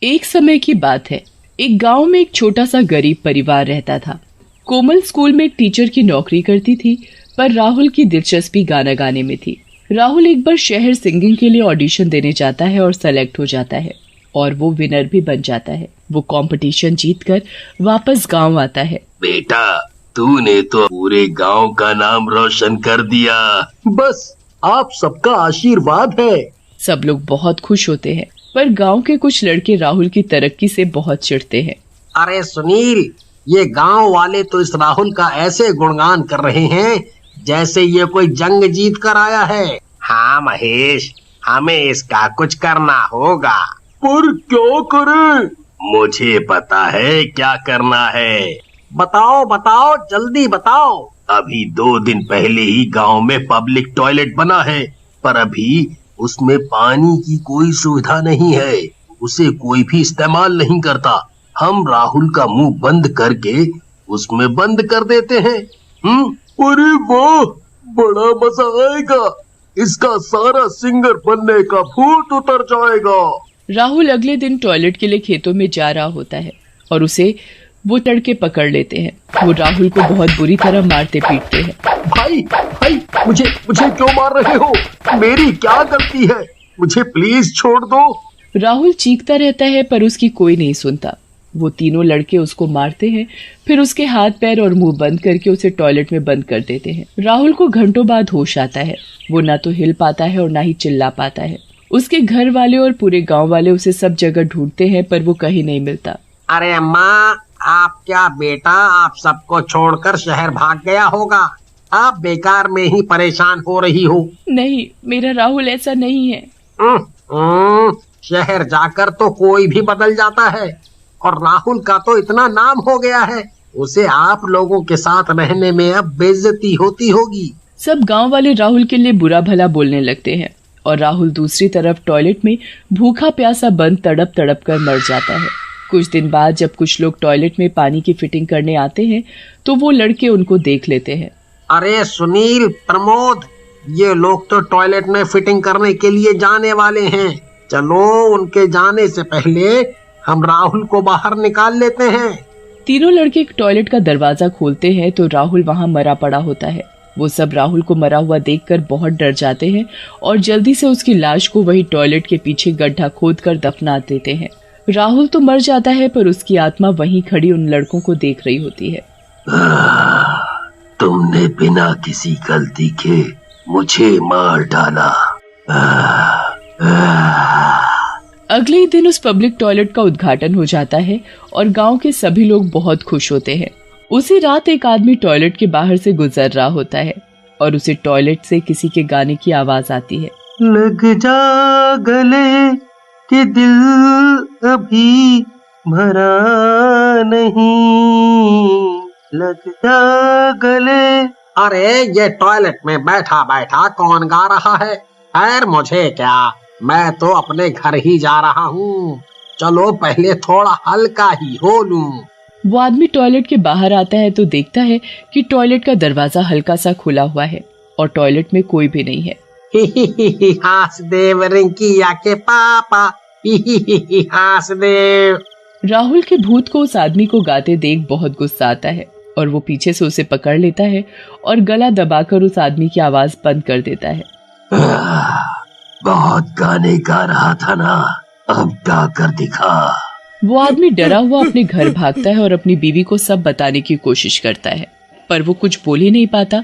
एक समय की बात है। एक गांव में एक छोटा सा गरीब परिवार रहता था। कोमल स्कूल में एक टीचर की नौकरी करती थी, पर राहुल की दिलचस्पी गाना गाने में थी। राहुल एक बार शहर सिंगिंग के लिए ऑडिशन देने जाता है और सेलेक्ट हो जाता है और वो विनर भी बन जाता है। वो कंपटीशन जीतकर वापस गांव आता है। बेटा, तूने तो पूरे गांव का नाम रोशन कर दिया। बस आप सबका आशीर्वाद है। सब लोग बहुत खुश होते हैं, पर गांव के कुछ लड़के राहुल की तरक्की से बहुत चिढ़ते हैं। अरे सुनील, ये गांव वाले तो इस राहुल का ऐसे गुणगान कर रहे हैं जैसे ये कोई जंग जीत कर आया है। हाँ महेश, हमें इसका कुछ करना होगा। पर क्या करें? मुझे पता है क्या करना है। बताओ बताओ, जल्दी बताओ। अभी 2 दिन पहले ही गांव में पब्लिक टॉयलेट बना है, पर अभी उसमें पानी की कोई सुविधा नहीं है। उसे कोई भी इस्तेमाल नहीं करता। हम राहुल का मुंह बंद करके उसमें बंद कर देते हैं। अरे वाह, बड़ा मजा आएगा। इसका सारा सिंगर बनने का भूत उतर जाएगा। राहुल अगले दिन टॉयलेट के लिए खेतों में जा रहा होता है और उसे वो तड़के पकड़ लेते हैं। वो राहुल को बहुत बुरी तरह मारते पीटते हैं। भाई भाई, मुझे क्यों मार रहे हो? मेरी क्या गलती है? मुझे प्लीज छोड़ दो। राहुल चीखता रहता है, पर उसकी कोई नहीं सुनता। वो तीनों लड़के उसको मारते हैं, फिर उसके हाथ पैर और मुंह बंद करके उसे टॉयलेट में बंद कर देते हैं। राहुल को घंटों बाद होश आता है। वो ना तो हिल पाता है और ना ही चिल्ला पाता है। उसके घर वाले और पूरे गांव वाले उसे सब जगह ढूंढते हैं, पर वो कहीं नहीं मिलता। अरे अम्मा, आप क्या बेटा आप सबको छोड़कर शहर भाग गया होगा? आप बेकार में ही परेशान हो रही हो। नहीं, मेरा राहुल ऐसा नहीं है। शहर जाकर तो कोई भी बदल जाता है, और राहुल का तो इतना नाम हो गया है, उसे आप लोगों के साथ रहने में अब बेइज्जती होती होगी। सब गांव वाले राहुल के लिए बुरा भला बोलने लगते हैं और राहुल दूसरी तरफ टॉयलेट में भूखा प्यासा बंद तड़प तड़प कर मर जाता है। कुछ दिन बाद जब कुछ लोग टॉयलेट में पानी की फिटिंग करने आते हैं तो वो लड़के उनको देख लेते हैं। अरे सुनील, प्रमोद, ये लोग तो टॉयलेट में फिटिंग करने के लिए जाने वाले हैं। चलो उनके जाने से पहले हम राहुल को बाहर निकाल लेते हैं। तीनों लड़के टॉयलेट का दरवाजा खोलते हैं तो राहुल वहाँ मरा पड़ा होता है। वो सब राहुल को मरा हुआ देखकर बहुत डर जाते हैं और जल्दी से उसकी लाश को वही टॉयलेट के पीछे गड्ढा खोदकर दफना देते हैं। राहुल तो मर जाता है, पर उसकी आत्मा वहीं खड़ी उन लड़कों को देख रही होती है। तुमने बिना किसी गलती के मुझे मार डाला। अगले ही दिन उस पब्लिक टॉयलेट का उद्घाटन हो जाता है और गांव के सभी लोग बहुत खुश होते हैं। उसी रात एक आदमी टॉयलेट के बाहर से गुजर रहा होता है और उसे टॉयलेट से किसी के गाने की आवाज आती है। लग जा गले कि दिल अभी भरा नहीं, लग जा गले। अरे ये टॉयलेट में बैठा बैठा कौन गा रहा है? खैर मुझे क्या, मैं तो अपने घर ही जा रहा हूँ। चलो पहले थोड़ा हल्का ही हो लूं। वो आदमी टॉयलेट के बाहर आता है तो देखता है कि टॉयलेट का दरवाजा हल्का सा खुला हुआ है और टॉयलेट में कोई भी नहीं है। हासदेव रिंकिया के पापा, हासदेव। राहुल के भूत को उस आदमी को गाते देख बहुत गुस्सा आता है और वो पीछे से उसे पकड़ लेता है और गला दबाकर उस आदमी की आवाज बंद कर देता है। बहुत गाने गा रहा था ना, अब गा कर दिखा। वो आदमी डरा हुआ अपने घर भागता है और अपनी बीवी को सब बताने की कोशिश करता है, पर वो कुछ बोल ही नहीं पाता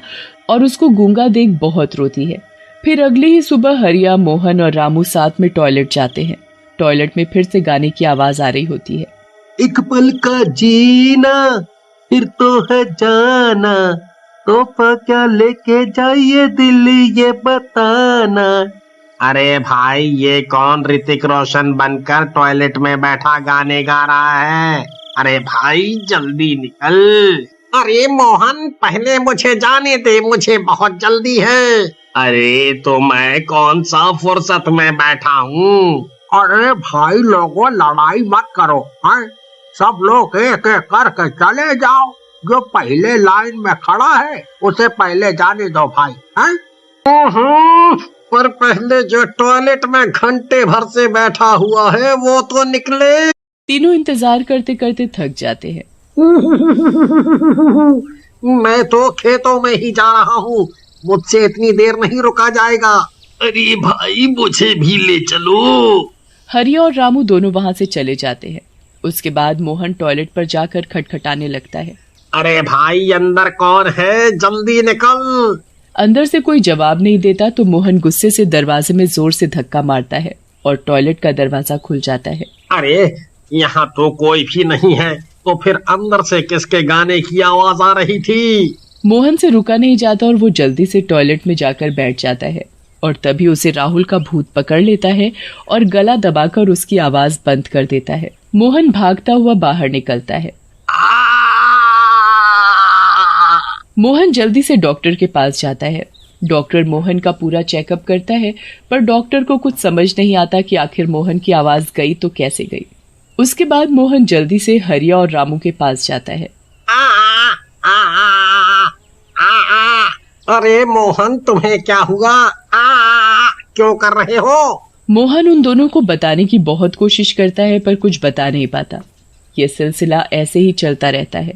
और उसको गूंगा देख बहुत रोती है। फिर अगली ही सुबह हरिया, मोहन और रामू साथ में टॉयलेट जाते हैं। टॉयलेट में फिर से गाने की आवाज आ रही होती है। एक पल का जीना फिर तो है जाना, तोहफा क्या लेके जाइए दिल ये बताना। अरे भाई, ये कौन ऋतिक रोशन बनकर टॉयलेट में बैठा गाने गा रहा है? अरे भाई जल्दी निकल। अरे मोहन, पहले मुझे जाने दे, मुझे बहुत जल्दी है। अरे तो मैं कौन सा फुर्सत में बैठा हूँ। अरे भाई लोगों, लड़ाई मत करो, हैं? सब लोग एक एक करके चले जाओ। जो पहले लाइन में खड़ा है उसे पहले जाने दो भाई, हैं? पर पहले जो टॉयलेट में घंटे भर से बैठा हुआ है वो तो निकले। तीनों इंतजार करते करते थक जाते हैं। मैं तो खेतों में ही जा रहा हूँ, मुझसे इतनी देर नहीं रुका जाएगा। अरे भाई मुझे भी ले चलो। हरिया और रामू दोनों वहां से चले जाते हैं। उसके बाद मोहन टॉयलेट पर जाकर खटखटाने लगता है। अरे भाई अंदर कौन है, जल्दी निकल। अंदर से कोई जवाब नहीं देता तो मोहन गुस्से से दरवाजे में जोर से धक्का मारता है और टॉयलेट का दरवाजा खुल जाता है। अरे यहाँ तो कोई भी नहीं है, तो फिर अंदर से किसके गाने की आवाज आ रही थी? मोहन से रुका नहीं जाता और वो जल्दी से टॉयलेट में जाकर बैठ जाता है और तभी उसे राहुल का भूत पकड़ लेता है और गला दबाकर उसकी आवाज बंद कर देता है। मोहन भागता हुआ बाहर निकलता है। मोहन जल्दी से डॉक्टर के पास जाता है। डॉक्टर मोहन का पूरा चेकअप करता है पर डॉक्टर को कुछ समझ नहीं आता कि आखिर मोहन की आवाज गई तो कैसे गई। उसके बाद मोहन जल्दी से हरिया और रामू के पास जाता है। अरे मोहन तुम्हें क्या हुआ? क्यों कर रहे हो? मोहन उन दोनों को बताने की बहुत कोशिश करता है पर कुछ बता नहीं पाता। ये सिलसिला ऐसे ही चलता रहता है।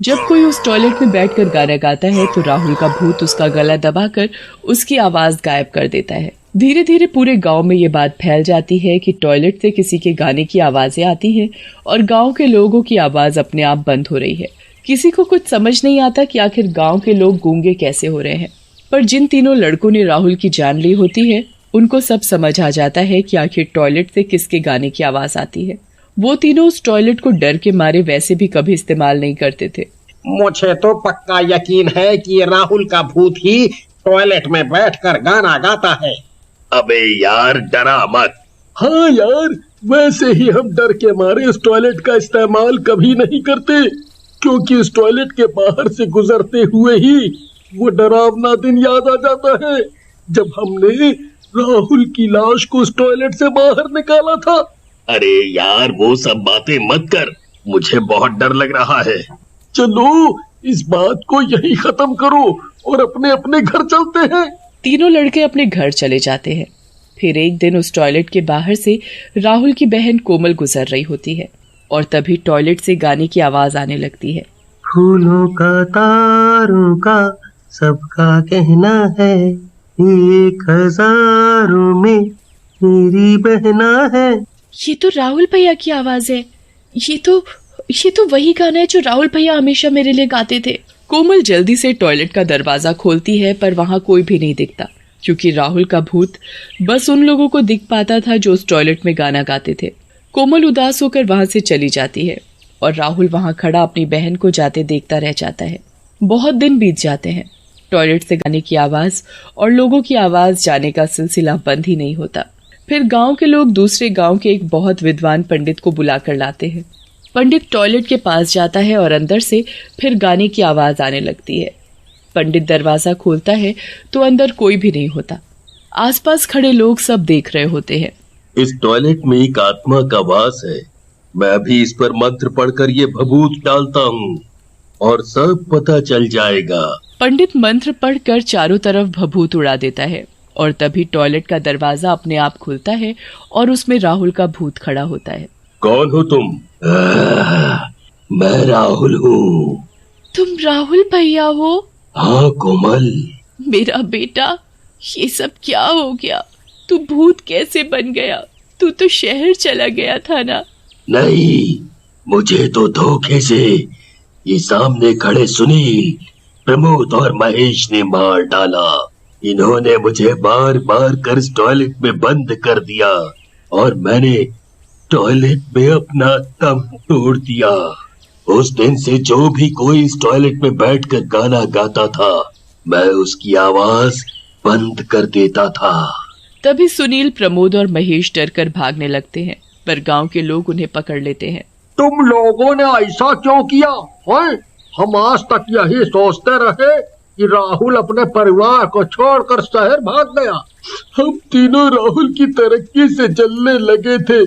जब कोई उस टॉयलेट में बैठकर गाना गाता है तो राहुल का भूत उसका गला दबाकर उसकी आवाज गायब कर देता है। धीरे धीरे पूरे गांव में ये बात फैल जाती है कि टॉयलेट से किसी के गाने की आवाजें आती हैं और गांव के लोगों की आवाज अपने आप बंद हो रही है। किसी को कुछ समझ नहीं आता कि आखिर गांव के लोग गूंगे कैसे हो रहे हैं, पर जिन तीनों लड़कों ने राहुल की जान ली होती है उनको सब समझ आ जाता है कि आखिर टॉयलेट से किसके गाने की आवाज आती है। वो तीनों उस टॉयलेट को डर के मारे वैसे भी कभी इस्तेमाल नहीं करते थे। मुझे तो पक्का यकीन है कि ये राहुल का भूत ही टॉयलेट में बैठकर गाना गाता है। अबे यार डरा मत। हाँ यार, वैसे ही हम डर के मारे इस टॉयलेट का इस्तेमाल कभी नहीं करते, क्योंकि इस टॉयलेट के बाहर से गुजरते हुए ही वो डरावना दिन याद आ जाता है जब हमने राहुल की लाश को उस टॉयलेट से बाहर निकाला था। अरे यार वो सब बातें मत कर, मुझे बहुत डर लग रहा है। चलो इस बात को यही खत्म करो और अपने अपने घर चलते हैं। तीनों लड़के अपने घर चले जाते हैं। फिर एक दिन उस टॉयलेट के बाहर से राहुल की बहन कोमल गुजर रही होती है और तभी टॉयलेट से गाने की आवाज आने लगती है। फूलों का तारों का सबका कहना है, 1000 में मेरी बहना है। ये तो राहुल भैया की आवाज है। ये तो वही गाना है जो राहुल भैया हमेशा मेरे लिए गाते थे। कोमल जल्दी से टॉयलेट का दरवाजा खोलती है पर वहां कोई भी नहीं दिखता, क्योंकि राहुल का भूत बस उन लोगों को दिख पाता था जो उस टॉयलेट में गाना गाते थे। कोमल उदास होकर वहां से चली जाती है और राहुल वहां खड़ा अपनी बहन को जाते देखता रह जाता है। बहुत दिन बीत जाते हैं। टॉयलेट से गाने की आवाज और लोगों की आवाज जाने का सिलसिला बंद ही नहीं होता। फिर गांव के लोग दूसरे गांव के एक बहुत विद्वान पंडित को बुलाकर लाते हैं। पंडित टॉयलेट के पास जाता है और अंदर से फिर गाने की आवाज आने लगती है। पंडित दरवाजा खोलता है तो अंदर कोई भी नहीं होता। आसपास खड़े लोग सब देख रहे होते हैं। इस टॉयलेट में एक आत्मा का वास है। मैं अभी इस पर मंत्र पढ़कर ये भभूत डालता हूँ और सब पता चल जाएगा। पंडित मंत्र पढ़कर चारों तरफ भभूत उड़ा देता है और तभी टॉयलेट का दरवाजा अपने आप खुलता है और उसमें राहुल का भूत खड़ा होता है। कौन हो तुम? मैं राहुल हूँ। तुम राहुल भैया हो? हाँ कोमल। मेरा बेटा, ये सब क्या हो गया? तू भूत कैसे बन गया? तू तो शहर चला गया था ना? नहीं, मुझे तो धोखे से ये सामने खड़े सुनील, प्रमोद और महेश ने मार डाला। इन्होंने मुझे बार बार कर इस टॉयलेट में बंद कर दिया और मैंने टॉयलेट में अपना दम तोड़ दिया। उस दिन से जो भी कोई इस टॉयलेट में बैठकर गाना गाता था, मैं उसकी आवाज बंद कर देता था। तभी सुनील, प्रमोद और महेश डरकर भागने लगते हैं, पर गांव के लोग उन्हें पकड़ लेते हैं। तुम लोगों ने ऐसा क्यों किया है? हम आज तक यही सोचते रहे कि राहुल अपने परिवार को छोड़कर शहर भाग गया। हम तीनों राहुल की तरक्की से जलने लगे थे।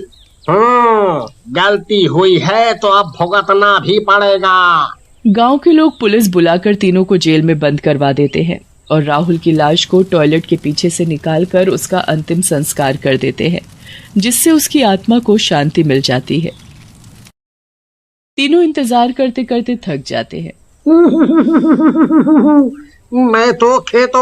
हाँ, गलती हुई है तो अब भुगतना भी पड़ेगा। गांव के लोग पुलिस बुलाकर तीनों को जेल में बंद करवा देते हैं। और राहुल की लाश को टॉयलेट के पीछे से निकालकर उसका अंतिम संस्कार कर देते हैं, जिससे उसकी आत्मा को शांति मिल जाती है। तीनों इंतजार करते करते थक जाते हैं। मैं तो खेतों